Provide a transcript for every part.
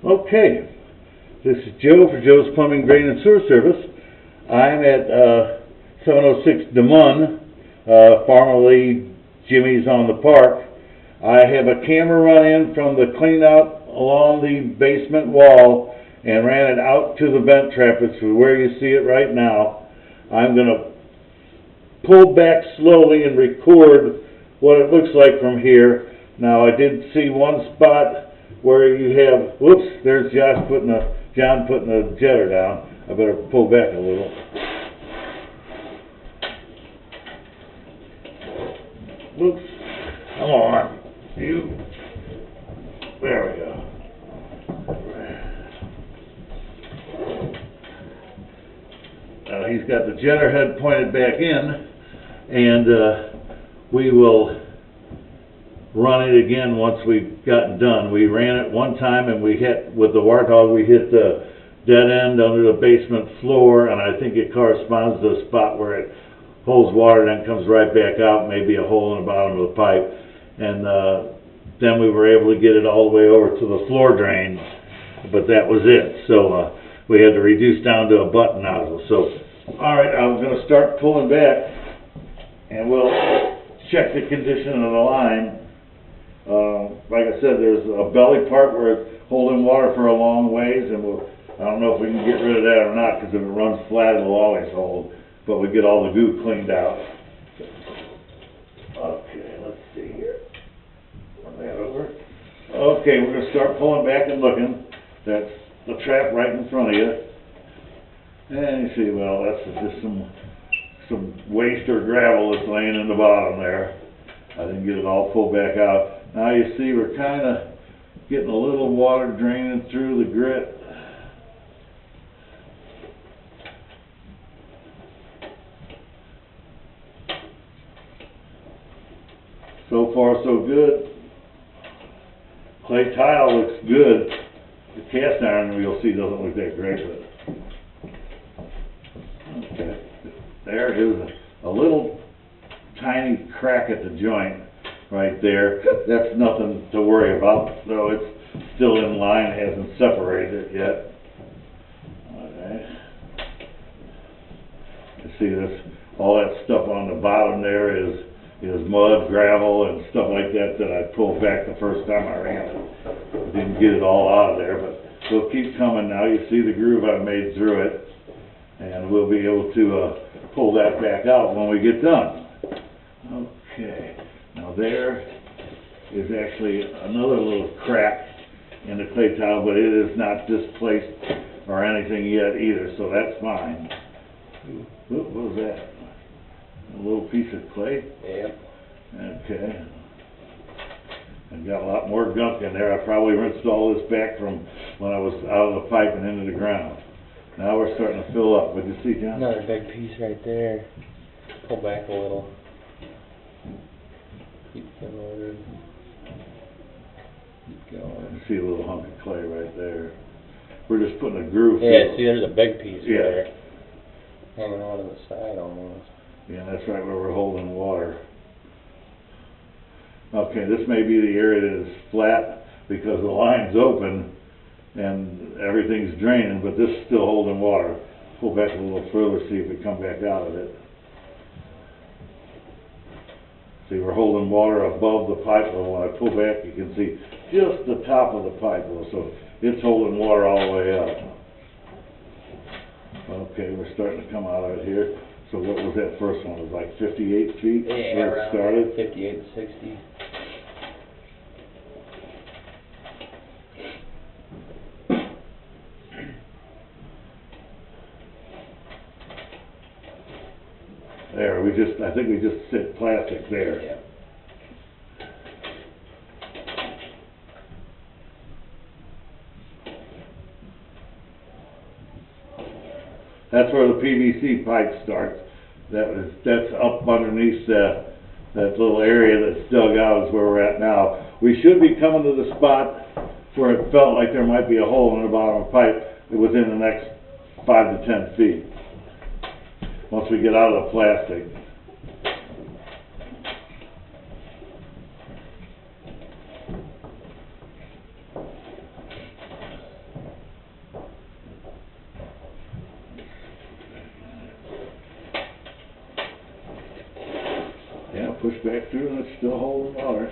Okay, this is Joe for Joe's Plumbing, Drain, and Sewer Service. I'm at 706 DeMun, formerly Jimmy's on the Park. I have a camera run in from the clean out along the basement wall and ran it out to the vent trap. It's where you see it right now. I'm going to pull back slowly and record what it looks like from here. Now, I did see one spot where you have, whoops, there's John putting a jetter down. I better pull back a little. Whoops, come on, you, there we go. He's got the jetter head pointed back in, and we will run it again once we've gotten done. We ran it one time and we hit, with the warthog, we hit the dead end under the basement floor, and I think it corresponds to the spot where it holds water, then comes right back out, maybe a hole in the bottom of the pipe. And then we were able to get it all the way over to the floor drain, but that was it. So we had to reduce down to a button nozzle. So, all right, I'm going to start pulling back, and we'll check the condition of the line. Like I said, there's a belly part where it's holding water for a long ways, and I don't know if we can get rid of that or not, because if it runs flat, it'll always hold. But we get all the goo cleaned out. Okay, let's see here. Run that over. Okay, we're going to start pulling back and looking. That's the trap right in front of you. And you see, well, that's just some waste or gravel that's laying in the bottom there. I didn't get it all pulled back out. Now you see we're kind of getting a little water draining through the grit. So far so good. Clay tile looks good. The cast iron you'll see doesn't look that great, but okay. There is a little tiny crack at the joint right there. That's nothing to worry about, though it's still in line, hasn't separated it yet. Okay. You see this, all that stuff on the bottom there is mud, gravel, and stuff like that that I pulled back the first time I ran it. I didn't get it all out of there, but we'll keep coming now. You see the groove I made through it, and we'll be able to pull that back out when we get done. Okay. Now there is actually another little crack in the clay tile, but it is not displaced or anything yet either, so that's fine. What was that? A little piece of clay? Yep. Okay. I've got a lot more gunk in there. I probably rinsed all this back from when I was out of the pipe and into the ground. Now we're starting to fill up. What'd you see, John? Another big piece right there. Pull back a little. Keep going. Keep going. You see a little hunk of clay right there. We're just putting a groove. Yeah, see there's a big piece yeah. there. Hanging on to the side almost. Yeah, that's right where we're holding water. Okay, this may be the area that is flat because the line's open and everything's draining, but this is still holding water. Pull back a little further, see if we come back out of it. See, we're holding water above the pipe, but when I pull back, you can see just the top of the pipe, so it's holding water all the way up. Okay, we're starting to come out of it here. So what was that first one? It was like 58 feet where it started? 58 to 60. There, I think we just set plastic there. Yeah. That's where the PVC pipe starts. That's up underneath that little area that's dug out is where we're at now. We should be coming to the spot where it felt like there might be a hole in the bottom of the pipe within the next 5 to 10 feet. Once we get out of the plastic. push back through and it's still holding water.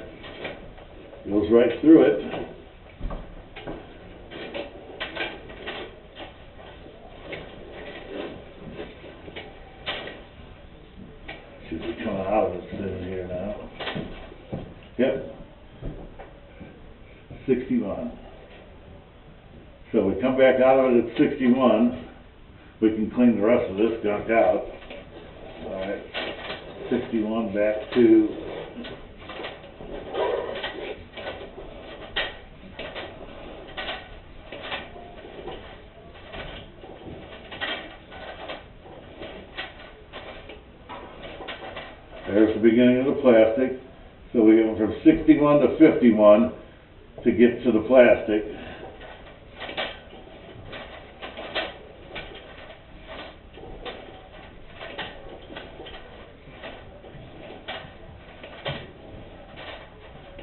Goes right through it. Should be coming out of it soon here now. Yep. 61. So we come back out of it at 61. We can clean the rest of this gunk out. Alright. 61 back to there's the beginning of the plastic. So we go from 61 to 51 to get to the plastic.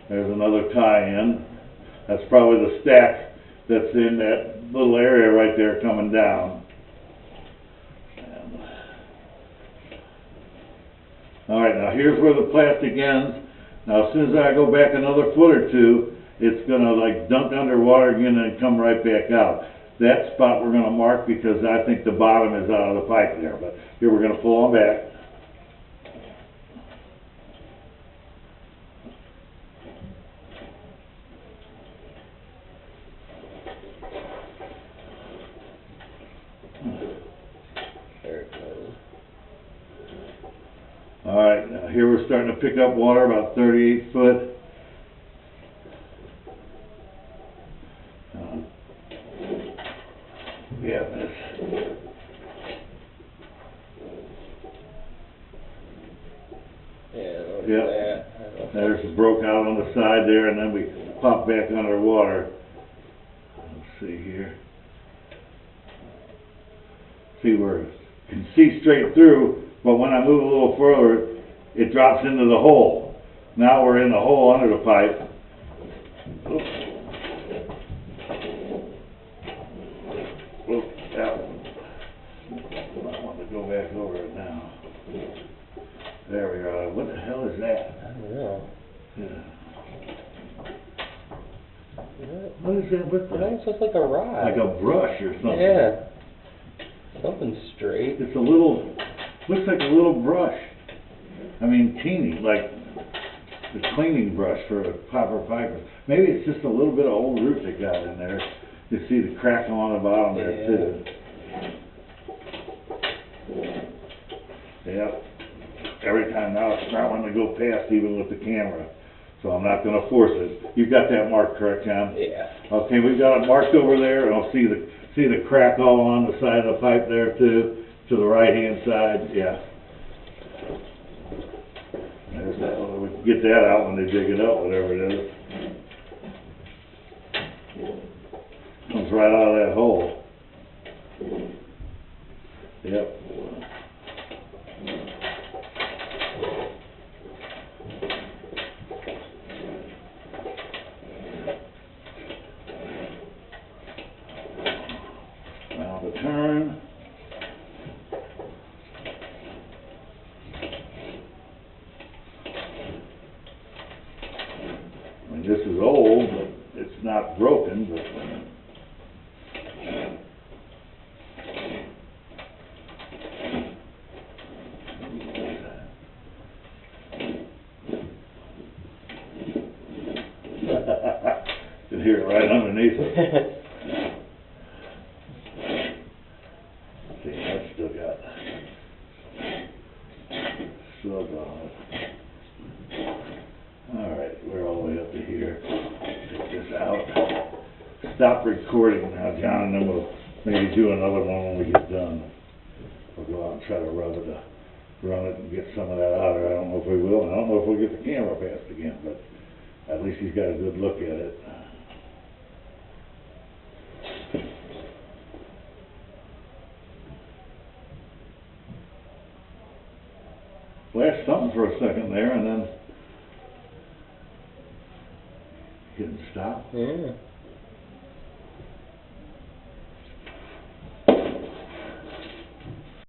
There's another tie-in. That's probably the stack that's in that little area right there coming down. Alright, now here's where the plastic ends. Now as soon as I go back another foot or two, it's going to like dunk underwater again and come right back out. That spot we're going to mark because I think the bottom is out of the pipe there. But here we're going to pull them back. There it goes. Alright, now here we're starting to pick up water about 38 foot. Yeah, this. Yeah, notice Yep. that. There's broke out on the side there, and then we pop back underwater. Let's see here. See where you can see straight through, but when I move a little further, it drops into the hole. Now we're in the hole under the pipe. Oops. Oops, that one. I want to go back over it now. There we are. What the hell is that? I don't know. Yeah. What is that? What It almost looks like a rod. like a brush or something? Yeah. Something straight. It's a little, looks like a little brush. I mean, teeny, like the cleaning brush for a copper piper. Maybe it's just a little bit of old root that got in there. You see the crack on the bottom there too. Yep. Every time now it's not wanting to go past even with the camera. So I'm not going to force it. You've got that marked, correct, John? Yeah. Okay, we've got it marked over there, and I'll see the crack all along the side of the pipe there too, to the right-hand side. Yeah. There's that. We can get that out when they dig it up, whatever it is. Comes right out of that hole. Yep. Now the turn. I mean, this is old, but it's not broken, but you can hear it right underneath it. See, that's still got slug on it. Alright, we're all the way up to here. Take this out. Stop recording now, John, and then we'll maybe do another one when we get done. We'll go out and try to run it and get some of that out of there. I don't know if we will, and I don't know if we'll get the camera passed again, but at least he's got a good look at it. Flashed something for a second there, and then didn't stop. Yeah.